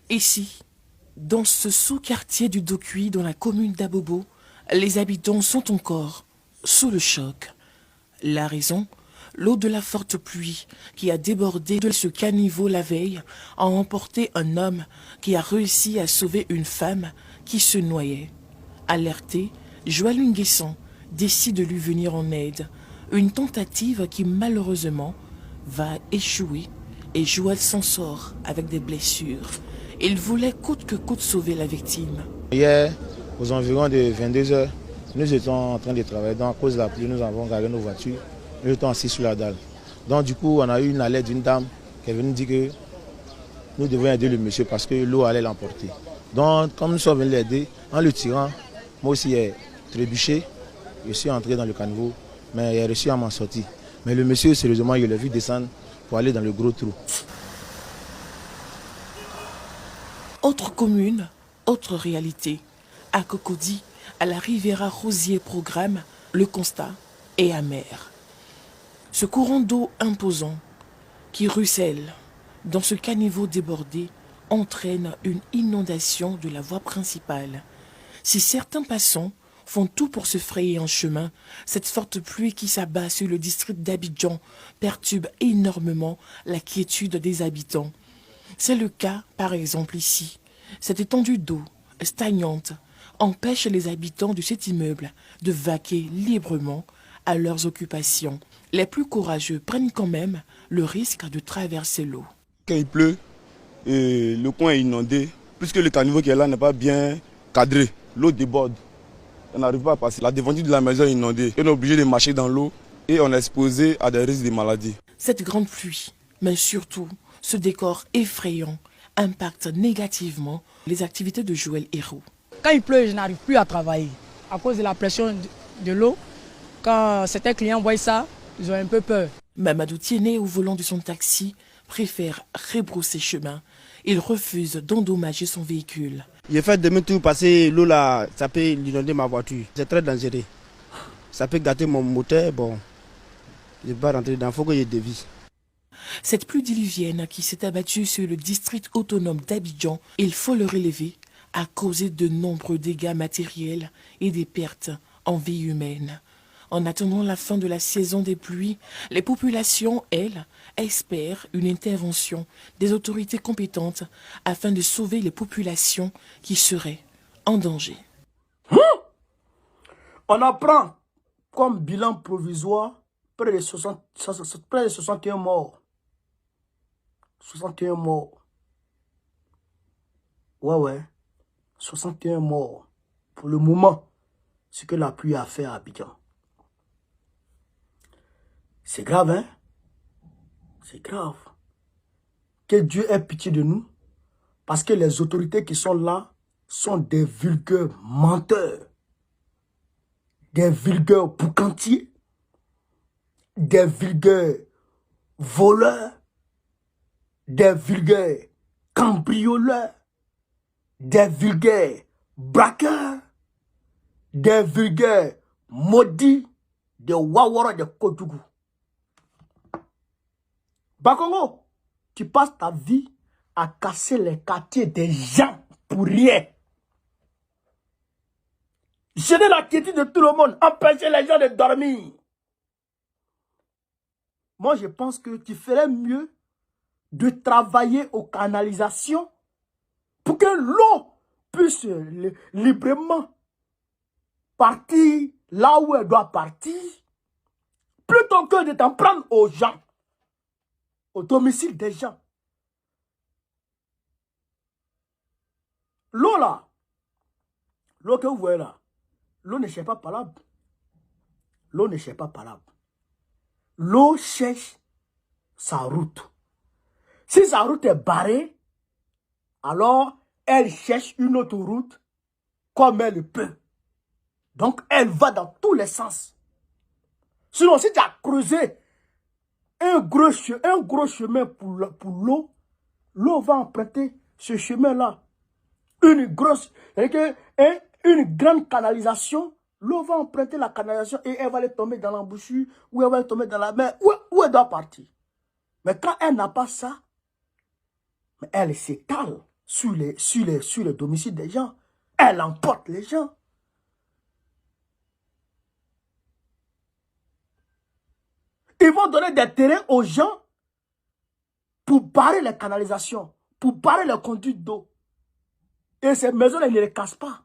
Ici, dans ce sous-quartier du Dokuy, dans la commune d'Abobo, les habitants sont encore sous le choc. La raison, l'eau de la forte pluie qui a débordé de ce caniveau la veille a emporté un homme qui a réussi à sauver une femme qui se noyait. Alerté, Joël Nguessan décide de lui venir en aide. Une tentative qui malheureusement va échouer et Joël s'en sort avec des blessures. Il voulait coûte que coûte sauver la victime. Hier, aux environs de 22 heures, nous étions en train de travailler. Donc, à cause de la pluie, nous avons garé nos voitures. Nous étions assis sur la dalle. Donc, du coup, on a eu une alerte d'une dame qui est venue dire que nous devons aider le monsieur parce que l'eau allait l'emporter. Donc, comme nous sommes venus l'aider, en le tirant, moi aussi j'ai trébuché. Je suis entré dans le caniveau, mais j'ai réussi à m'en sortir. Mais le monsieur, sérieusement, il l'a vu descendre pour aller dans le gros trou. Autre commune, autre réalité. À Cocody, à la Riviera Rosier Programme, le constat est amer. Ce courant d'eau imposant qui ruisselle dans ce caniveau débordé entraîne une inondation de la voie principale. Si certains passants font tout pour se frayer un chemin, cette forte pluie qui s'abat sur le district d'Abidjan perturbe énormément la quiétude des habitants. C'est le cas, par exemple, ici. Cette étendue d'eau stagnante empêche les habitants de cet immeuble de vaquer librement à leurs occupations. Les plus courageux prennent quand même le risque de traverser l'eau. Quand il pleut, le coin est inondé, puisque le caniveau qui est là n'est pas bien cadré. L'eau déborde. On n'arrive pas à passer. La devanture de la maison est inondée. On est obligé de marcher dans l'eau et on est exposé à des risques de maladies. Cette grande pluie, mais surtout ce décor effrayant, impacte négativement les activités de Joël Héroux. Quand il pleut, je n'arrive plus à travailler à cause de la pression de l'eau. Quand certains clients voient ça, ils ont un peu peur. Mamadou Tiéné, au volant de son taxi, préfère rebrousser chemin. Il refuse d'endommager son véhicule. J'ai fait demi-tour parce que l'eau là, ça peut inonder ma voiture. C'est très dangereux. Ça peut gâter mon moteur. Bon, je ne vais pas rentrer dedans, il faut que je dévisse. Cette pluie diluvienne qui s'est abattue sur le district autonome d'Abidjan, il faut le relever, a causé de nombreux dégâts matériels et des pertes en vie humaine. En attendant la fin de la saison des pluies, les populations, elles, espèrent une intervention des autorités compétentes afin de sauver les populations qui seraient en danger. On apprend comme bilan provisoire près de 61 morts. 61 morts. Ouais. 61 morts. Pour le moment, ce que la pluie a fait à Abidjan. C'est grave, hein? C'est grave. Que Dieu ait pitié de nous. Parce que les autorités qui sont là sont des vulgaires menteurs. Des vulgaires boucantiers. Des vulgaires voleurs. Des vulgaires cambrioleurs. Des vulgaires braqueurs. Des vulgaires maudits. Des wawara de Kodougou. Bakongo, tu passes ta vie à casser les quartiers des gens pour rien. Gêner la quiétude de tout le monde, empêcher les gens de dormir. Moi, je pense que tu ferais mieux de travailler aux canalisations pour que l'eau puisse librement partir là où elle doit partir, plutôt que de t'en prendre aux gens. Au domicile des gens. L'eau là, l'eau que vous voyez là, l'eau ne cherche pas par là. L'eau ne cherche pas par là. L'eau cherche sa route. Si sa route est barrée, alors elle cherche une autre route comme elle peut. Donc elle va dans tous les sens. Sinon, si tu as creusé un gros chemin pour l'eau, l'eau va emprunter ce chemin-là. Une grande canalisation, l'eau va emprunter la canalisation et elle va aller tomber dans l'embouchure ou elle va aller tomber dans la mer où elle doit partir. Mais quand elle n'a pas ça, elle s'étale. sur les domiciles des gens. Elle emporte les gens. Ils vont donner des terrains aux gens pour barrer les canalisations, pour barrer les conduites d'eau. Et ces maisons-là, ils ne les cassent pas.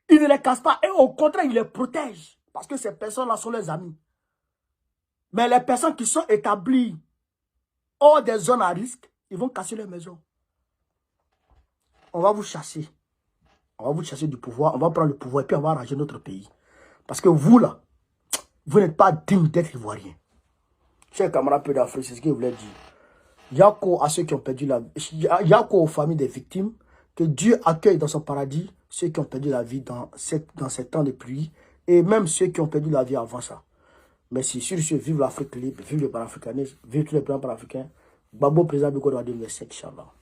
Ils ne les cassent pas. Et au contraire, ils les protègent. Parce que ces personnes-là sont leurs amis. Mais les personnes qui sont établies hors des zones à risque, ils vont casser leurs maisons. On va vous chasser. On va vous chasser du pouvoir. On va prendre le pouvoir et puis on va arranger notre pays. Parce que vous, là, vous n'êtes pas digne d'être ivoirien. Chers camarades peu d'Afrique, c'est ce que je voulais dire. Il y a qu'à à ceux qui ont perdu la vie. Il y a qu'à aux familles des victimes. Que Dieu accueille dans son paradis ceux qui ont perdu la vie dans ces temps de pluie. Et même ceux qui ont perdu la vie avant ça. Merci. Sur ce, vive l'Afrique libre, vive le panafricanisme, vive tous les plans panafricains. Babo président Biko de 2027, Inch'Allah.